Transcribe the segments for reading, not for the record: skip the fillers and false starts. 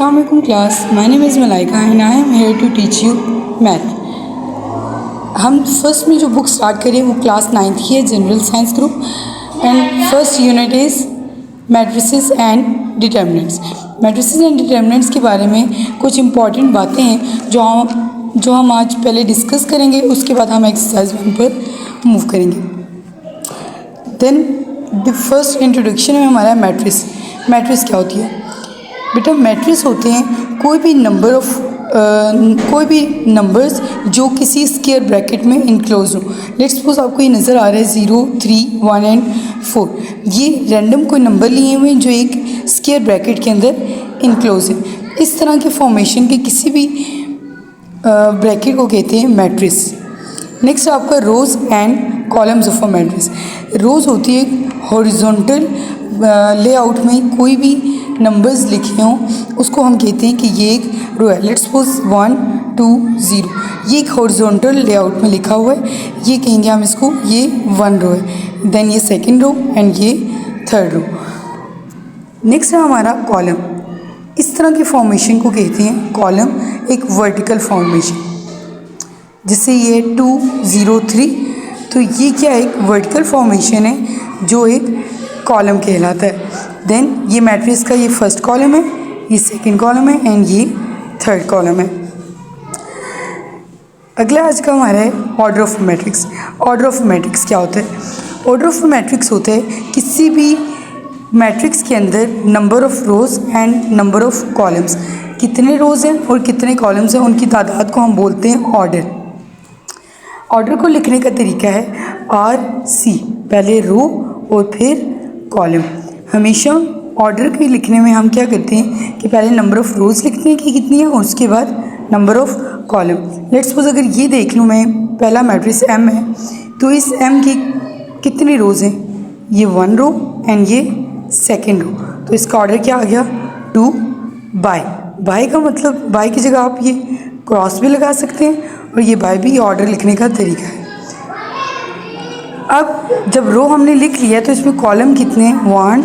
Assalamu alaikum class. My name is Malaika and I am here to teach you math. हम first में जो book start करें वो class 9th की है, general science group, and first unit is matrices and determinants. Matrices and determinants के बारे में कुछ इंपॉर्टेंट बातें हैं जो हम आज पहले डिस्कस करेंगे. उसके बाद हम एक्सरसाइज 1 पर मूव करेंगे. देन द फर्स्ट इंट्रोडक्शन में हमारा मैट्रिस. मैट्रिस क्या होती है बेटा? मैट्रिस होते हैं कोई भी नंबर्स जो किसी स्क्वायर ब्रैकेट में इनक्लोज हो. लेट्स सपोज आपको ये नज़र आ रहा है 0, 3, 1 एंड 4. ये रैंडम कोई नंबर लिए हुए हैं जो एक स्क्वायर ब्रैकेट के अंदर इनक्लोज है. इस तरह के फॉर्मेशन के किसी भी ब्रैकेट को कहते हैं मैट्रिस. नेक्स्ट आपका rows and columns of a matrix. Rows होती है हॉरिजॉन्टल लेआउट में कोई भी नंबर्स लिखे हों उसको हम कहते हैं कि ये एक रो है. Let's suppose 1, 2, 0. ये एक हॉरिजॉन्टल लेआउट में लिखा हुआ है, ये कहेंगे हम इसको, ये 1 रो है. देन ये सेकंड रो एंड ये थर्ड रो. नेक्स्ट है हमारा कॉलम. इस तरह की फॉर्मेशन को कहते हैं कॉलम, एक वर्टिकल फॉर्मेशन. जिससे ये 2, 0, 3, तो ये क्या एक वर्टिकल फॉर्मेशन है जो एक कॉलम कहलाता है. देन ये मैट्रिक्स का ये फर्स्ट कॉलम है, ये सेकंड कॉलम है एंड ये थर्ड कॉलम है. अगला आज का हमारा है order of matrix. Order of matrix क्या होता है? ऑर्डर ऑफ मैट्रिक्स होता है किसी भी मैट्रिक्स के अंदर number of rows and number of columns. कितने रोज़ हैं और कितने कॉलम्स हैं उनकी तादाद को हम बोलते हैं ऑर्डर. ऑर्डर को लिखने का तरीका है RC, पहले रो और फिर कॉलम. हमेशा ऑर्डर के लिखने में हम क्या करते हैं कि पहले नंबर ऑफ़ रोज़ लिखते हैं कि कितनी है और उसके बाद number of column. Let's suppose अगर ये देख लूँ मैं, पहला मैट्रिक्स M है, तो इस M की कितनी रोज़ हैं? ये 1 रो एंड ये सेकेंड रो. तो इसका ऑर्डर क्या आ गया? 2 बाय. बाय का मतलब बाय की जगह आप ये क्रॉस भी लगा सकते हैं और ये बाय भी ऑर्डर लिखने का तरीका है. अब जब रो हमने लिख लिया तो इसमें कॉलम कितने हैं? 1,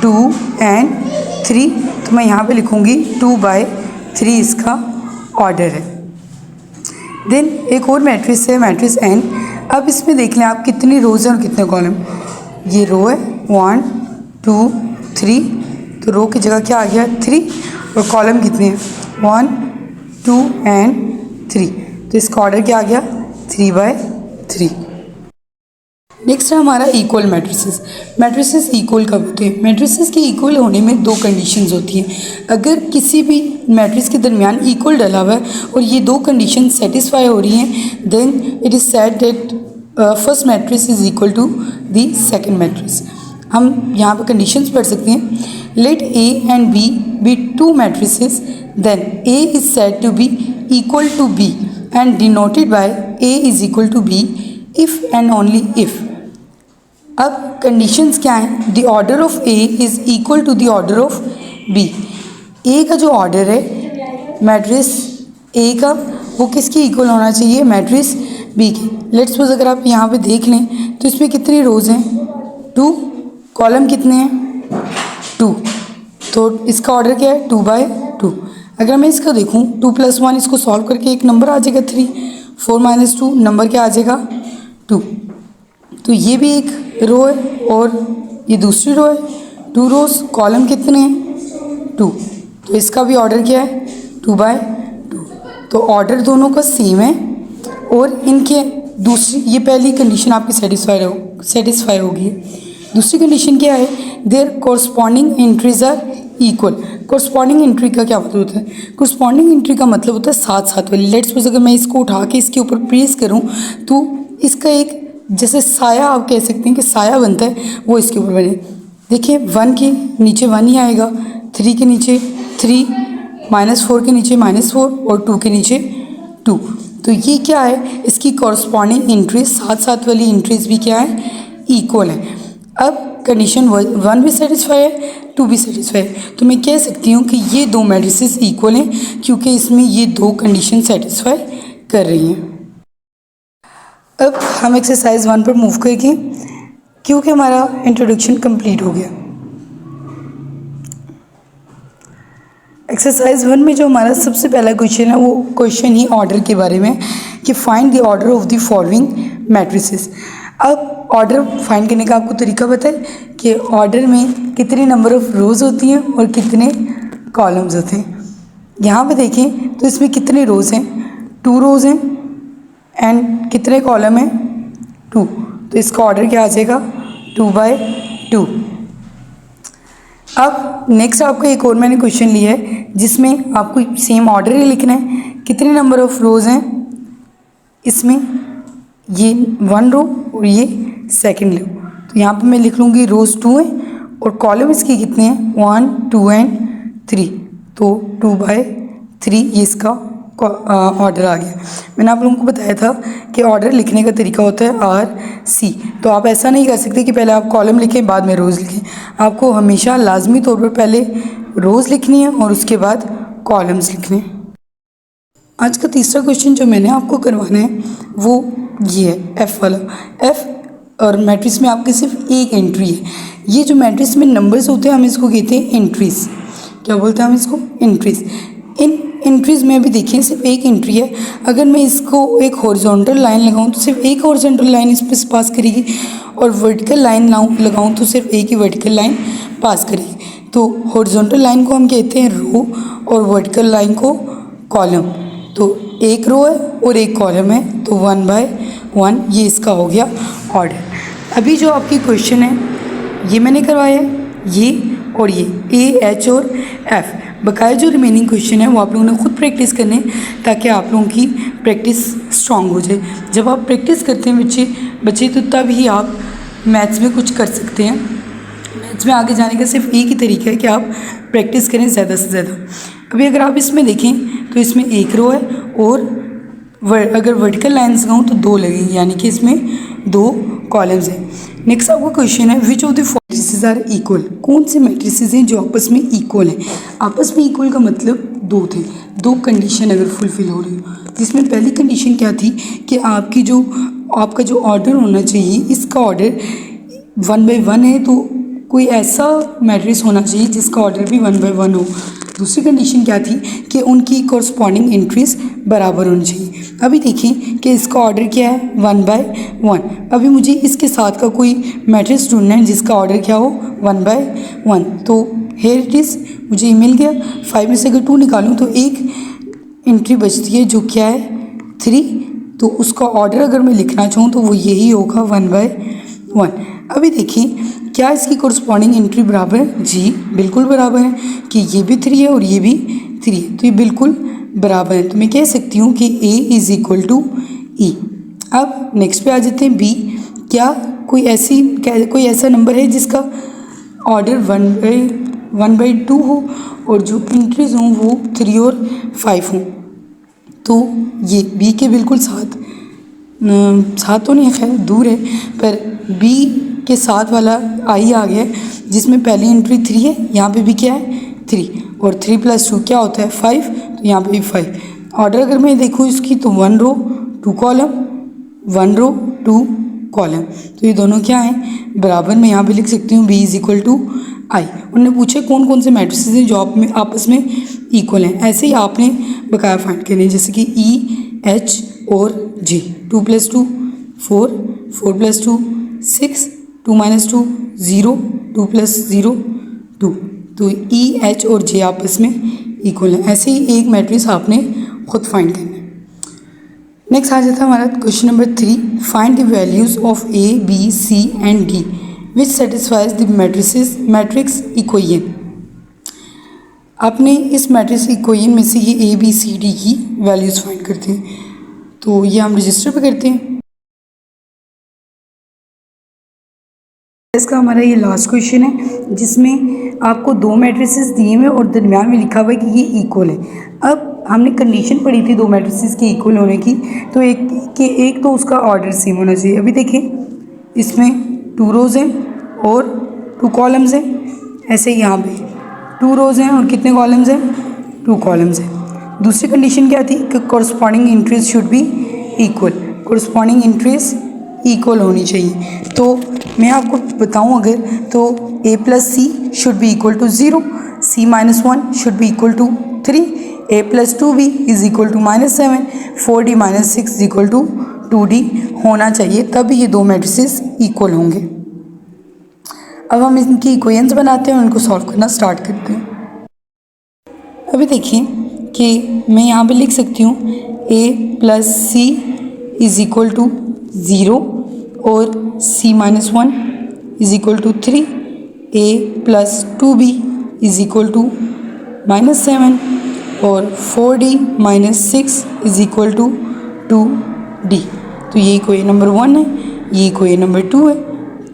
2 एंड 3. तो मैं यहाँ पे लिखूँगी 2/3 इसका ऑर्डर है. देन एक और मैट्रिक्स है, मैट्रिक्स N. अब इसमें देख लें आप कितनी रोज़ हैं और कितने कॉलम. ये रो है 1, 2, 3, तो रो की जगह क्या आ गया? 3. और कॉलम कितने हैं? 1, 2 एंड 3. तो इसका ऑर्डर क्या आ गया? 3/3. नेक्स्ट है हमारा इक्वल मैट्रिसेस. मैट्रिसेस इक्वल कब होते हैं? मैट्रिसेस के इक्वल होने में 2 कंडीशंस होती हैं. अगर किसी भी मैट्रिक्स के दरमियान इक्वल डला हुआ है और ये 2 कंडीशन सेटिस्फाई हो रही हैं, then it is said that first matrix is equal to the second matrix. हम यहाँ पर कंडीशंस पढ़ सकते हैं. Let A and B B 2 matrices, then A is said to be equal to B and denoted by A is equal to B if and only if. अब conditions क्या हैं? The order of A is equal to the order of B. A का जो order है matrix A का, वो किसके equal होना चाहिए? मैट्रिक्स B के. लेट्स सपोज अगर आप यहाँ पे देख लें तो इसमें कितनी रोज़ हैं? 2. कॉलम कितने हैं? 2. तो इसका ऑर्डर क्या है? 2/2. अगर मैं इसका देखूँ 2 + 1, इसको सॉल्व करके एक नंबर आ जाएगा 3. 4 - 2 नंबर क्या आ जाएगा? 2. तो ये भी एक रो है और ये दूसरी रो है. 2 रोज़, कॉलम कितने हैं? 2. तो इसका भी ऑर्डर क्या है? 2/2. तो ऑर्डर दोनों का सेम है और इनके दूसरी, ये पहली कंडीशन आपकी सेटिस्फाई होगी. दूसरी कंडीशन क्या है? There corresponding entries are equal. Corresponding entry का क्या मतलब होता है? कॉरस्पॉन्डिंग एंट्री का मतलब होता है साथ साथ वाली. लेट्स सपोज अगर मैं इसको उठा के इसके ऊपर प्रेस करूं तो इसका एक जैसे साया, आप कह सकते हैं कि साया बनता है, वो इसके ऊपर बने. देखिए 1 के नीचे 1 ही आएगा, 3 के नीचे 3, -4 के नीचे -4 और 2 के नीचे 2. तो ये क्या है? इसकी कॉरस्पॉन्डिंग एंट्रीज, साथ साथ वाली एंट्रीज भी क्या है? इक्वल है. अब कंडीशन 1 भी सेटिस्फाई है, 2 भी सेटिस्फाई है. तो मैं कह सकती हूँ कि ये 2 मैट्रिसेस इक्वल हैं क्योंकि इसमें ये 2 कंडीशन सेटिस्फाई कर रही हैं. अब हम एक्सरसाइज 1 पर मूव करेंगे क्योंकि हमारा इंट्रोडक्शन कंप्लीट हो गया. एक्सरसाइज 1 में जो हमारा सबसे पहला क्वेश्चन है वो क्वेश्चन ही ऑर्डर के बारे में कि find the order of the following matrices. अब ऑर्डर फाइंड करने का आपको तरीका पता है कि ऑर्डर में कितने नंबर ऑफ रोज़ होती हैं और कितने कॉलम्स होते हैं। यहाँ पे देखें तो इसमें कितने रोज़ हैं, 2 रोज़ हैं एंड कितने कॉलम हैं, 2। तो इसका ऑर्डर क्या आ जाएगा, 2/2। अब नेक्स्ट आपका एक और मैंने क्वेश्चन लिया है जिसमें आपको सेम ऑर्डर ही लिखना है। कितने नंबर ऑफ रोज़ हैं इसमें, ये 1 रो और ये सेकंड रो। तो यहाँ पे मैं लिख लूँगी रोज़ 2 हैं और कॉलम इसकी कितने हैं, 1, 2 एंड 3। तो 2/3 ये इसका ऑर्डर आ गया। मैंने आप लोगों को बताया था कि ऑर्डर लिखने का तरीका होता है RC। तो आप ऐसा नहीं कर सकते कि पहले आप कॉलम लिखें बाद में रोज़ लिखें। आपको हमेशा लाजमी तौर पर पहले रोज़ लिखनी है और उसके बाद कॉलम्स लिखने हैं। आज का तीसरा क्वेश्चन जो मैंने आपको करवाना है वो ये है F वाला। F और मैट्रिक्स में आपके सिर्फ एक एंट्री है। ये जो मैट्रिक्स में नंबर्स होते हैं हम इसको कहते हैं एंट्रीज। क्या बोलते हैं हम इसको, एंट्रीज। इन एंट्रीज में भी देखिए सिर्फ एक एंट्री है। अगर मैं इसको एक हॉरिजॉन्टल लाइन लगाऊं तो सिर्फ एक हॉरिजॉन्टल लाइन इस पर पास करेगी और वर्टिकल लाइन लगाऊं तो सिर्फ एक ही वर्टिकल लाइन पास करेगी। तो हॉरिजॉन्टल लाइन को हम कहते हैं रो और वर्टिकल लाइन को कॉलम। तो एक रो है और एक कॉलम है, तो 1/1 ये इसका हो गया ऑर्डर। अभी जो आपकी क्वेश्चन है ये मैंने करवाया है, ये और ये A, H और F। बकाया जो रिमेनिंग क्वेश्चन है वो आप लोगों ने खुद प्रैक्टिस करने हैं ताकि आप लोगों की प्रैक्टिस स्ट्रांग हो जाए। जब आप प्रैक्टिस करते हैं बच्चे तो तब ही आप मैथ्स में कुछ कर सकते हैं। मैथ्स में आगे जाने का सिर्फ एक ही तरीका है कि आप प्रैक्टिस करें ज़्यादा से ज़्यादा। अभी अगर आप इसमें देखें तो इसमें एक रो है और अगर वर्टिकल लाइन्स लगाऊँ तो 2 लगेंगी, यानी कि इसमें 2 कॉलम्स हैं। नेक्स्ट आपका क्वेश्चन है which of the matrices are equal. कौन से मैट्रिसेस हैं जो आपस में इक्वल हैं। आपस में इक्वल का मतलब 2 थे, 2 कंडीशन अगर फुलफिल हो रही हो, जिसमें पहली कंडीशन क्या थी कि आपका जो ऑर्डर होना चाहिए इसका ऑर्डर 1/1 है, तो कोई ऐसा मैट्रिक्स होना चाहिए जिसका ऑर्डर भी 1/1 हो। दूसरी कंडीशन क्या थी कि उनकी कॉरस्पॉन्डिंग एंट्रीज बराबर होनी चाहिए। अभी देखिए कि इसका ऑर्डर क्या है, 1/1। अभी मुझे इसके साथ का कोई मैट्रिक्स ढूंढना है जिसका ऑर्डर क्या हो, 1/1। तो हेयर इट इज़, मुझे ये मिल गया। 5 में से अगर 2 निकालूं तो एक एंट्री बचती है जो क्या है, 3। तो उसका ऑर्डर अगर मैं लिखना चाहूँ तो वो यही होगा, 1/1। अभी देखिए क्या इसकी कॉरस्पॉन्डिंग एंट्री बराबर है, जी बिल्कुल बराबर है कि ये भी 3 है और ये भी 3 है, तो ये बिल्कुल बराबर है। तो मैं कह सकती हूँ कि A is equal to E। अब नेक्स्ट पे आ जाते हैं B। क्या कोई ऐसा नंबर है जिसका ऑर्डर 1/2 हो और जो एंट्रीज हों वो 3 और 5 हों। तो ये B के बिल्कुल साथ तो नहीं है, खैर दूर है, पर B के साथ वाला I आ गया जिसमें पहली एंट्री 3 है, यहाँ पे भी क्या है 3 और 3 + 2 क्या होता है 5, तो यहाँ पे भी 5। ऑर्डर अगर मैं देखूँ इसकी तो 1 रो 2 कॉलम, 1 रो 2 कॉलम, तो ये दोनों क्या हैं बराबर। मैं यहाँ पे लिख सकती हूँ B is equal to I। उन्होंने पूछे कौन कौन से मैट्रिसेस हैं जो आपस में इक्वल हैं। ऐसे ही आपने बकाया फाइंड करने, जैसे कि E, H और G। 2 + 2 4, 4 + 2 6, 2 - 2 0, 2 + 0 2। तो E, H और J आपस में इक्वल है। ऐसे ही एक मैट्रिक्स आपने खुद फाइंड करना है। नेक्स्ट आ जाता है हमारा question number 3। Find the values of A, B, C and D which satisfies the matrix equation. आपने इस मैट्रिक्स इक्वेशन में से ये A, B, C, D की वैल्यूज़ फाइंड करते हैं। तो ये हम रजिस्टर पे करते हैं। इसका हमारा ये लास्ट क्वेश्चन है जिसमें आपको 2 मैट्रिसेस दिए हुए और दरमियान में लिखा हुआ है कि ये इक्वल है। अब हमने कंडीशन पढ़ी थी 2 मैट्रिसेस के इक्वल होने की, तो एक तो उसका ऑर्डर सेम होना चाहिए। अभी देखें इसमें 2 रोज़ हैं और 2 कॉलम्स हैं। ऐसे ही यहाँ पे 2 रोज़ हैं और कितने कॉलम्स हैं, 2 कॉलम्स हैं। दूसरी कंडीशन क्या थी कि corresponding entries should be equal, corresponding entries equal होनी चाहिए। तो मैं आपको बताऊं अगर तो A + C should be equal to 0, C c minus 1 should be equal to 3, a plus 2b is equal to -7, 4d minus 6 is equal to 2d होना चाहिए, तब ये दो मैट्रिसेस इक्वल होंगे। अब हम इनकी इक्वेशंस बनाते हैं और इनको सॉल्व करना स्टार्ट करते हैं। अभी देखिए कि मैं यहाँ पे लिख सकती हूँ a plus c is equal to 0 और c minus 1 is equal to 3, a plus 2b is equal to -7 और 4d minus 6 is equal to 2d। तो ये इक्वेशन नंबर 1 है, ये इक्वेशन नंबर 2 है,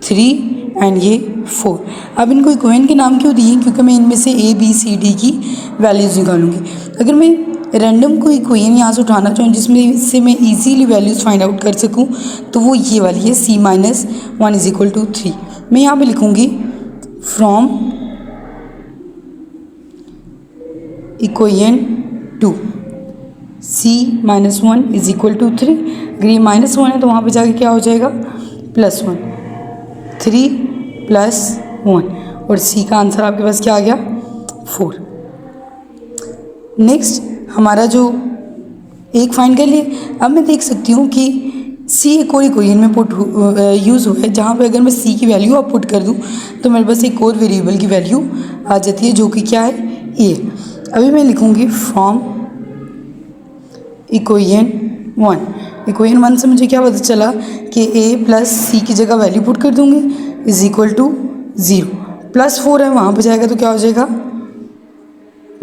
3 एंड ये 4। अब इनको इक्वेशन के नाम क्यों दिए? क्योंकि मैं इनमें से a b c d की वैल्यूज़ निकालूंगी। अगर मैं रैंडम कोई इक्वेशन यहाँ से उठाना चाहूँ जिसमें से मैं इजीली वैल्यूज़ फाइंड आउट कर सकूँ, तो वो ये वाली है c minus 1 is equal to 3। मैं यहाँ पे लिखूँगी from equation 2 c minus 1 is equal to 3। अगर ये -1 है तो वहाँ पे जाके क्या हो जाएगा +1, 3 प्लस 1 और c का आंसर आपके पास क्या आ गया 4। नेक्स्ट हमारा जो एक फाइंड कर लिए। अब मैं देख सकती हूँ कि c एक और इक्वेशन में पुट यूज़ हुआ है, जहाँ पे अगर मैं c की वैल्यू आप पुट कर दूँ तो मेरे पास एक और वेरिएबल की वैल्यू आ जाती है जो कि क्या है a। अभी मैं लिखूँगी फ्रॉम इक्वेशन 1। इक्वेशन 1 से मुझे क्या पता चला कि a प्लस c की जगह वैल्यू पुट कर दूँगी इज इक्वल टू 0, +4 है वहाँ पर जाएगा तो क्या हो जाएगा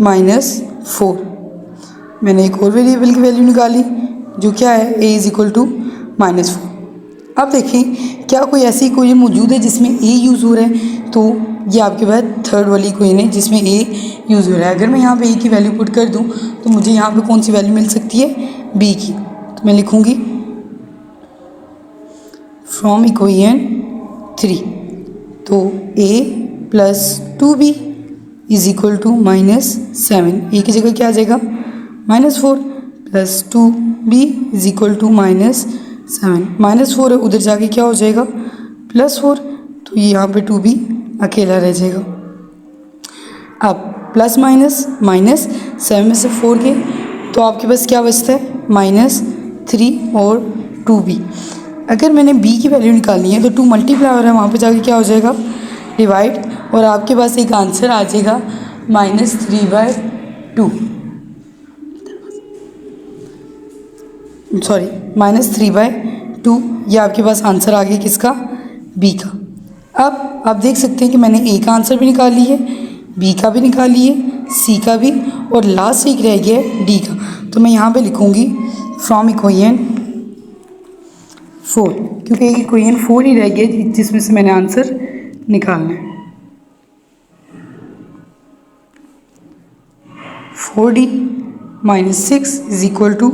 -4। मैंने एक और वेरिएबल की वैल्यू निकाली जो क्या है a इज इक्वल टू -4। अब देखें क्या कोई ऐसी इक्वेशन मौजूद है जिसमें a यूज़ हो रहा है, तो ये आपके पास थर्ड वाली इक्वेशन है जिसमें a यूज़ हो रहा है। अगर मैं यहाँ पे a की वैल्यू पुट कर दूँ तो मुझे यहाँ पे कौन सी वैल्यू मिल सकती है b की। तो मैं लिखूँगी फ्रॉम इक्वेशन 3, तो a plus 2b is equal to -7। a की जगह क्या आ जाएगा -4 plus 2b is equal to -7। -4 है उधर जाके क्या हो जाएगा +4, तो यहाँ पे 2b अकेला रह जाएगा। अब प्लस माइनस माइनस 7 में से 4 गए तो आपके पास क्या बचता है -3 और 2b। अगर मैंने b की वैल्यू निकालनी है तो 2 मल्टीप्लाई हो रहा है, वहाँ पे जाके क्या हो जाएगा डिवाइड, और आपके पास एक आंसर आ जाएगा -3/2, सॉरी -3/2। ये आपके पास आंसर आ गया किसका b का। अब आप देख सकते हैं कि मैंने a का आंसर भी निकाल लिया है, b का भी निकाल लिया है, c का भी, और लास्ट एक रह गया है d का। तो मैं यहाँ पे लिखूँगी फ्रॉम इक्वेशन 4, क्योंकि एक इक्वेशन 4 ही रह गया जिसमें से मैंने आंसर निकालना है। 4d minus 6 is equal to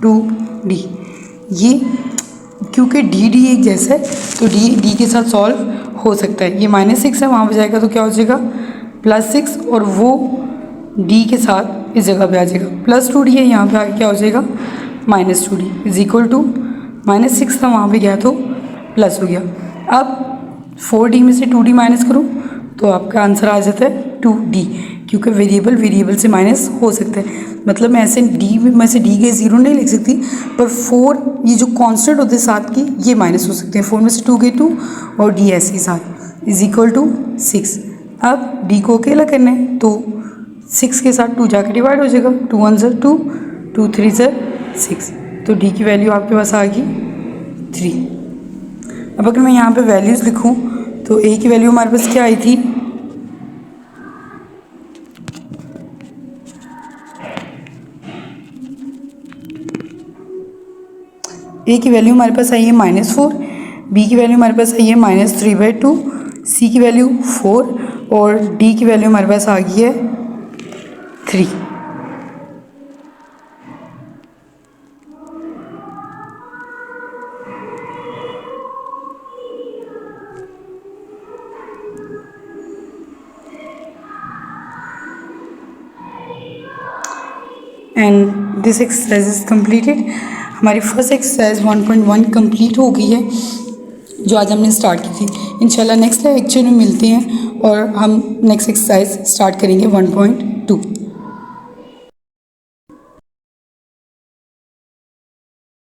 2d। ये क्योंकि डी एक जैसा है तो डी के साथ सॉल्व हो सकता है। ये -6 है, वहाँ पे जाएगा तो क्या हो जाएगा +6, और वो d के साथ इस जगह पे आ जाएगा +2d है, यहाँ पे आगे क्या हो जाएगा -2d इज इक्वल टू -6 था, वहाँ पे गया तो प्लस हो गया। अब 4d में से 2d माइनस करूँ तो आपका आंसर आ जाता है 2d, क्योंकि वेरिएबल से माइनस हो सकता है। मतलब मैं ऐसे में से d के 0 नहीं लिख सकती, पर 4 ये जो कांस्टेंट होते हैं 7 की ये माइनस हो सकते हैं। 4 में से 2 गए 2 और d ऐसे ही 7 इज इक्वल टू 6। अब d को अकेला करना है तो 6 के साथ 2 जाके डिवाइड हो जाएगा, 2 1 ज़र 2, 2 3 ज़र 6, तो d की वैल्यू आपके पास आ गई 3। अब अगर मैं यहाँ पे वैल्यूज़ लिखूँ तो a की वैल्यू हमारे पास क्या आई थी a की वैल्यू हमारे पास आई है -4, b की वैल्यू हमारे पास आई है -3/2, c की वैल्यू 4 और d की वैल्यू हमारे पास आ गई है 3। And this exercise is completed. हमारी फर्स्ट एक्सरसाइज 1.1 कंप्लीट हो गई है। जो आज हमने स्टार्ट की थी। इंशाल्लाह नेक्स्ट लेक्चर में मिलते हैं और हम नेक्स्ट एक्सरसाइज स्टार्ट करेंगे 1.2।